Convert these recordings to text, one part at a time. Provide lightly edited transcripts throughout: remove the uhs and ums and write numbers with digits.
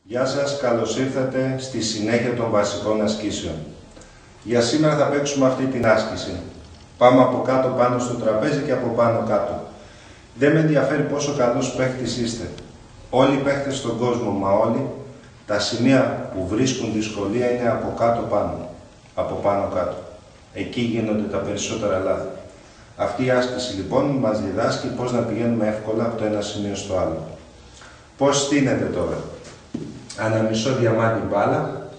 Γεια σας, καλώς ήρθατε στη συνέχεια των βασικών ασκήσεων. Για σήμερα θα παίξουμε αυτή την άσκηση. Πάμε από κάτω πάνω στο τραπέζι και από πάνω κάτω. Δεν με ενδιαφέρει πόσο καλός παίχτης είστε. Όλοι οι παίχτες στον κόσμο, μα όλοι, τα σημεία που βρίσκουν δυσκολία είναι από κάτω πάνω. Από πάνω κάτω. Εκεί γίνονται τα περισσότερα λάθη. Αυτή η άσκηση λοιπόν μας διδάσκει πώς να πηγαίνουμε εύκολα από το ένα σημείο στο άλλο. Πώς στείνεται τώρα. Αναμισό διαμάντι μπάλα,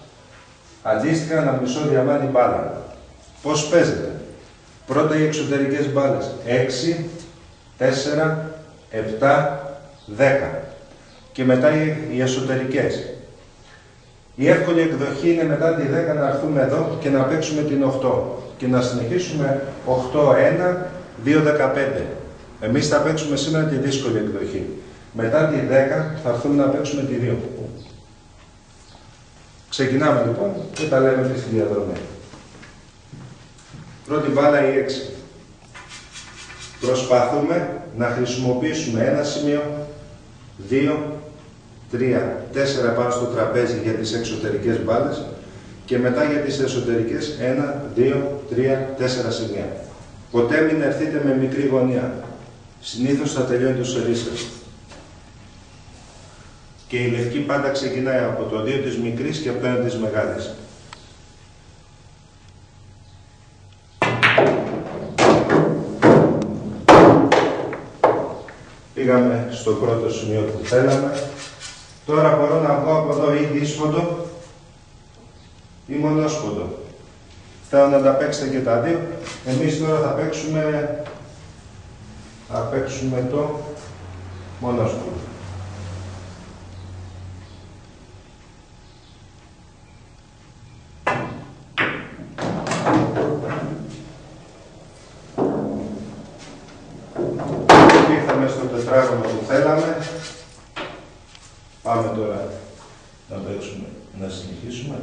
αντίστοιχα αναμισό διαμάντι μπάλα. Πώς παίζεται. Πρώτα οι εξωτερικές μπάλες. 6, 4, 7, 10. Και μετά οι εσωτερικές. Η εύκολη εκδοχή είναι μετά τη 10 να έρθουμε εδώ και να παίξουμε την 8. Και να συνεχίσουμε 8-1, 2-15. Εμείς θα παίξουμε σήμερα τη δύσκολη εκδοχή. Μετά τη 10 θα έρθουμε να παίξουμε τη 2. Ξεκινάμε λοιπόν και τα λέμε στη διαδρομή. Πρώτη μπάλα η 6. Προσπαθούμε να χρησιμοποιήσουμε ένα σημείο, 2, 3, 4 πάνω στο τραπέζι για τις εξωτερικές μπάλες και μετά για τις εσωτερικές 1, 2, 3, 4 σημεία. Ποτέ μην έρθετε με μικρή γωνία. Συνήθως θα τελειώνει το σερί σας. Και η λευκή πάντα ξεκινάει από το 2 της μικρής και από το 1 της μεγάλης. Πήγαμε στο πρώτο σημείο που θέλαμε. Τώρα μπορώ να βγω από εδώ ή δύσποντο ή μονόσποντο. Θέλω να τα παίξετε και τα δύο. Εμείς τώρα θα παίξουμε το μονόσποντο. Ήρθαμε στο τετράγωνο που θέλαμε. Πάμε τώρα να παίξουμε, να συνεχίσουμε.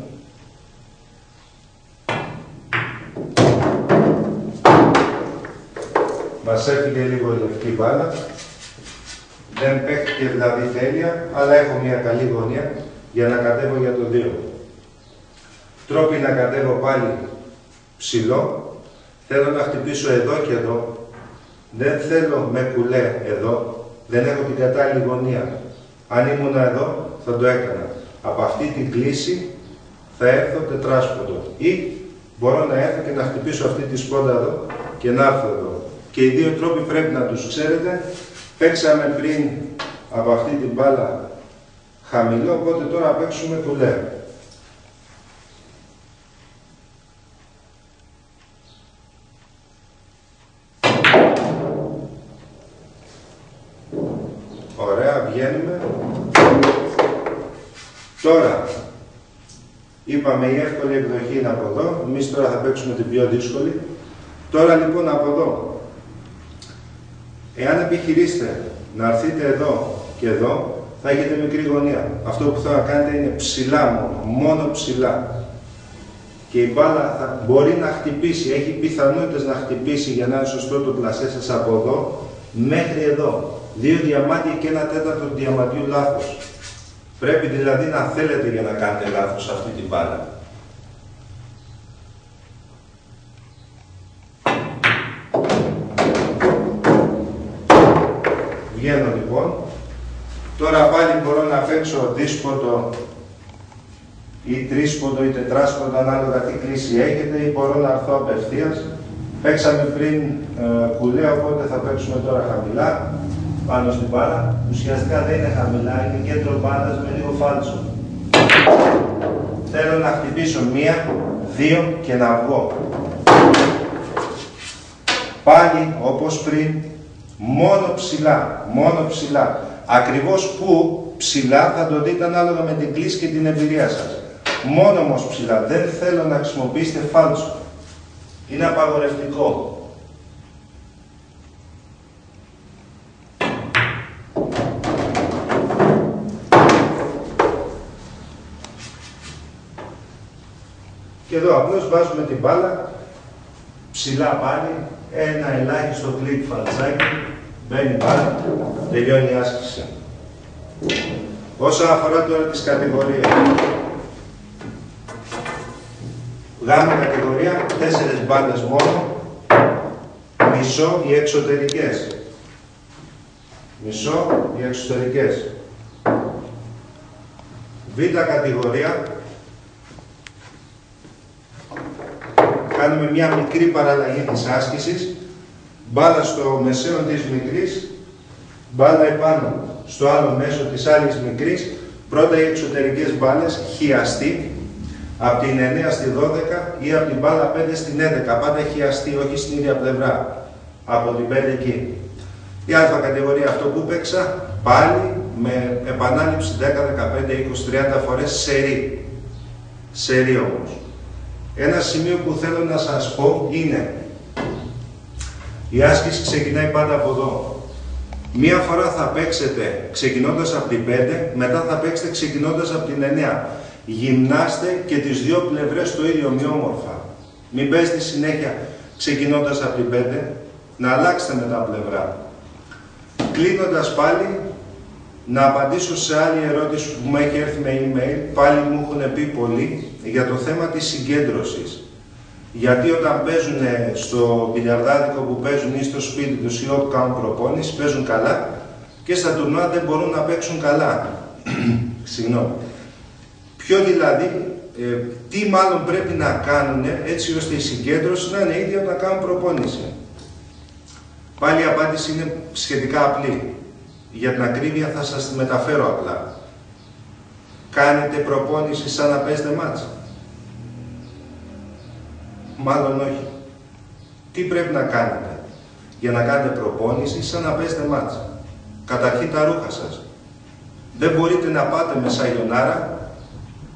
Μας έφυγε λίγο η λευκή μπάλα. Δεν παίχτηκε δηλαδή τέλεια, αλλά έχω μια καλή γωνία για να κατέβω για το 2. Τρόποι να κατέβω πάλι ψηλό. Θέλω να χτυπήσω εδώ και εδώ. Δεν θέλω με κουλέ εδώ. Δεν έχω την κατάλληλη γωνία. Αν ήμουν εδώ θα το έκανα. Από αυτή την κλίση θα έρθω τετράσποντο. Ή μπορώ να έρθω και να χτυπήσω αυτή τη σπόντα εδώ και να έρθω εδώ. Και οι δύο τρόποι πρέπει να τους ξέρετε. Παίξαμε πριν από αυτή την μπάλα χαμηλό, οπότε τώρα παίξουμε κουλέ. Ωραία, βγαίνουμε. Τώρα, είπαμε η εύκολη εκδοχή είναι από εδώ. Εμείς τώρα θα παίξουμε την πιο δύσκολη. Τώρα λοιπόν από εδώ. Εάν επιχειρήσετε να έρθετε εδώ και εδώ, θα έχετε μικρή γωνία. Αυτό που θα κάνετε είναι ψηλά μόνο ψηλά. Και η μπάλα μπορεί να χτυπήσει, έχει πιθανότητες να χτυπήσει για να είναι σωστό το πλασέ σας από εδώ μέχρι εδώ. 2 διαμάντια και 1/4 του διαμαντιού λάθος. Πρέπει δηλαδή να θέλετε για να κάνετε λάθος αυτή την μπάλα. Βγαίνω λοιπόν. Τώρα πάλι μπορώ να παίξω δύσποντο ή τρίσποντο ή τετράσποντο ανάλογα τι κλίση έχετε ή μπορώ να έρθω απευθείας. Παίξαμε πριν κουλέ, οπότε θα παίξουμε τώρα χαμηλά πάνω στην μπάλα. Ουσιαστικά δεν είναι χαμηλά, είναι κέντρο μπάλας με λίγο φάλτσο. Θέλω να χτυπήσω 1, 2 και να βγω. Πάλι όπως πριν, μόνο ψηλά. Ακριβώς που ψηλά θα το δείτε ανάλογα με την κλίση και την εμπειρία σας. Μόνο όμως ψηλά. Δεν θέλω να χρησιμοποιήσετε φάλτσο. Είναι απαγορευτικό. Και εδώ απλώς βάζουμε την μπάλα ψηλά πάλι, ένα ελάχιστο κλικ φαλτσάκι, μπαίνει μπάλα, τελειώνει η άσκηση. Όσον αφορά τώρα τις κατηγορίες. Γάμα κατηγορία, 4 μπάλες μόνο, μισό οι εξωτερικές. Μισό οι εξωτερικές. Β κατηγορία, κάνουμε μια μικρή παραλλαγή της άσκησης, μπάλα στο μεσαίο της μικρής, μπάλα επάνω στο άλλο μέσο της άλλης μικρής, πρώτα οι εξωτερικές μπάλες, χιαστή, από την 9 στη 12 ή από την μπάλα 5 στην 11, πάντα χιαστή, όχι στην ίδια πλευρά, από την 5 εκεί. Η α κατηγορία, αυτό που παίξα, πάλι με επανάληψη 10, 15, 20, 30 φορές σερί. Σερί όμως. Ένα σημείο που θέλω να σας πω είναι, η άσκηση ξεκινάει πάντα από εδώ. Μία φορά θα παίξετε ξεκινώντας από την 5, μετά θα παίξετε ξεκινώντας από την 9. Γυμνάστε και τις δύο πλευρές το ίδιο ομοιόμορφα. Μην παίζετε συνέχεια ξεκινώντας από την 5, να αλλάξετε με τα πλευρά. Κλείνοντας πάλι, να απαντήσω σε άλλη ερώτηση που μου έχει έρθει με email, πάλι μου έχουν πει πολλοί, για το θέμα της συγκέντρωσης. Γιατί όταν παίζουν στο μπιλιαρδάδικο που παίζουν ή στο σπίτι τους ή όπου κάνουν προπόνηση, παίζουν καλά και στα τουρνουά δεν μπορούν να παίξουν καλά. Συγγνώμη. Ποιο δηλαδή, τι μάλλον πρέπει να κάνουν έτσι ώστε η συγκέντρωση να είναι ίδια όταν κάνουν προπόνηση. Πάλι η απάντηση είναι σχετικά απλή. Για την ακρίβεια θα σας τη μεταφέρω απλά. Κάνετε προπόνηση σαν να παίζετε μάτσα? Μάλλον όχι. Τι πρέπει να κάνετε για να κάνετε προπόνηση σαν να παίζετε μάτσα? Καταρχήν τα ρούχα σας. Δεν μπορείτε να πάτε με σαγιονάρα,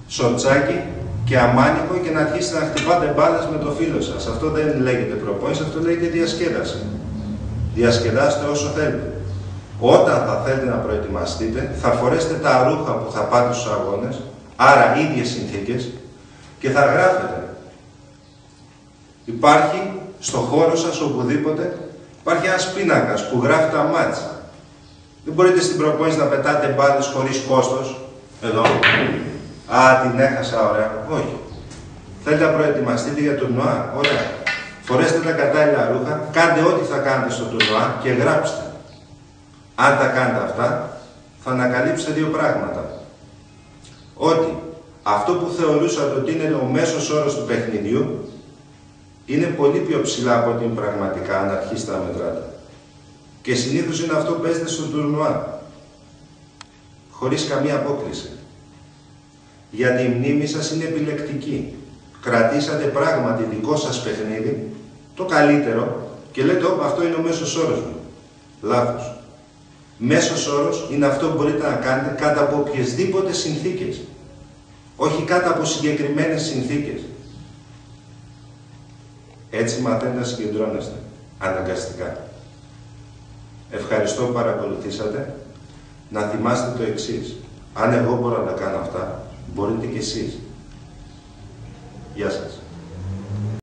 σορτσάκι και αμάνικο και να αρχίσετε να χτυπάτε μπάλες με το φίλο σας. Αυτό δεν λέγεται προπόνηση, αυτό λέγεται διασκέδαση. Διασκεδάστε όσο θέλετε. Όταν θα θέλετε να προετοιμαστείτε, θα φορέσετε τα ρούχα που θα πάτε στους αγώνες, άρα ίδιες συνθήκες, και θα γράφετε. Υπάρχει στο χώρο σας, οπουδήποτε, υπάρχει ένας πίνακας που γράφει τα μάτς. Δεν μπορείτε στην προπόνηση να πετάτε μπάλες χωρίς κόστος. Εδώ. Α, την έχασα, ωραία. Όχι. Θέλετε να προετοιμαστείτε για τουρνουά. Ωραία. Φορέστε τα κατάλληλα ρούχα, κάντε ό,τι θα κάνετε στο τουρνουά και γράψτε. Αν τα κάνετε αυτά, θα ανακαλύψετε δύο πράγματα. Ότι αυτό που θεωρούσατε ότι είναι ο μέσος όρος του παιχνιδιού, είναι πολύ πιο ψηλά από ό,τι είναι πραγματικά, αν αρχίσετε να μετράτε. Και συνήθως είναι αυτό που παίζετε στο τουρνουά. Χωρίς καμία απόκληση. Γιατί η μνήμη σας είναι επιλεκτική. Κρατήσατε πράγματι δικό σας παιχνίδι, το καλύτερο, και λέτε, όπα, αυτό είναι ο μέσος όρος μου. Λάθος. Μέσος όρος είναι αυτό που μπορείτε να κάνετε κάτω από οποιασδήποτε συνθήκες. Όχι κάτω από συγκεκριμένες συνθήκες. Έτσι μαθαίνετε να συγκεντρώνεστε. Αναγκαστικά. Ευχαριστώ που παρακολουθήσατε. Να θυμάστε το εξής. Αν εγώ μπορώ να τα κάνω αυτά, μπορείτε κι εσείς. Γεια σας.